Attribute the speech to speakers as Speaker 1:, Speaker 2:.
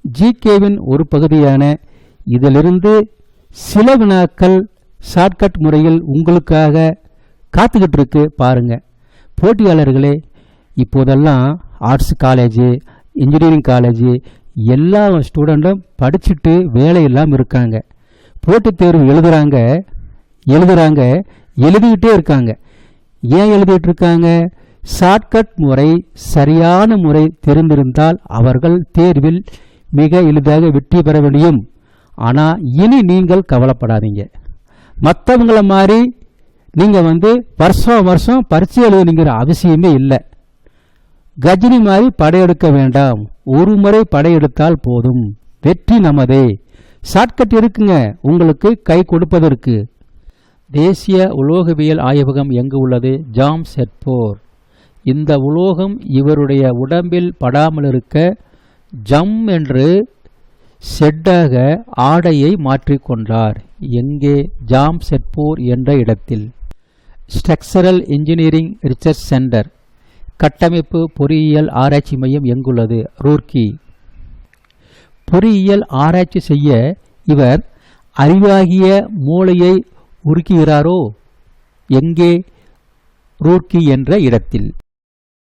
Speaker 1: ஜிகேவின் ஒரு பகுதியான இதிலிருந்து சில வினாக்கள் ஷார்ட்கட் முறையில் உங்களுக்காக காத்துக்கிட்டு இருக்கு பாருங்க. போட்டியாளர்களே, இப்போதெல்லாம் ஆர்ட்ஸ் காலேஜு, இன்ஜினியரிங் காலேஜு எல்லா ஸ்டூடெண்ட்டும் படிச்சுட்டு வேலை இல்லாமல் இருக்காங்க. போட்டித் தேர்வு எழுதிக்கிட்டே இருக்காங்க. ஏன் எழுதிட்டு இருக்காங்க? ஷார்ட்கட் முறை, சரியான முறை தெரிந்திருந்தால் அவர்கள் தேர்வில் மிக எளிதாக வெற்றி பெற முடியும். ஆனால் இனி நீங்கள் கவலைப்படாதீங்க. மற்றவங்கள மாதிரி நீங்கள் வருஷம் பரீட்சை எழுதுங்கிற அவசியமே இல்லை. கஜினி மாதிரி படையெடுக்க வேண்டாம். ஒரு முறை படையெடுத்தால் போதும். வெற்றி நமதே. ஷார்ட்கட் இருக்குங்க உங்களுக்கு கை கொடுப்பதற்கு. தேசிய உலோகவியல் ஆய்வகம் எங்கு உள்ளது? ஜாம்ஷெட்பூர். இந்த உலோகம் இவருடைய உடம்பில் படாமல் இருக்க ஜம் என்று ஷெட்டாக ஆடையை மாற்றிக்கொண்டார். எங்கே? ஜாம்ஷெட்பூர் என்ற இடத்தில். ஸ்ட்ரக்சரல் இன்ஜினியரிங் ரிசர்ச் சென்டர், கட்டமைப்பு பொறியியல் ஆராய்ச்சி மையம் எங்குள்ளது? ரூர்க்கி. பொறியியல் ஆராய்ச்சி செய்ய இவர் அறிவாகிய மூளையை உருக்குகிறாரோ? எங்கே? ரூர்க்கி என்ற இடத்தில்.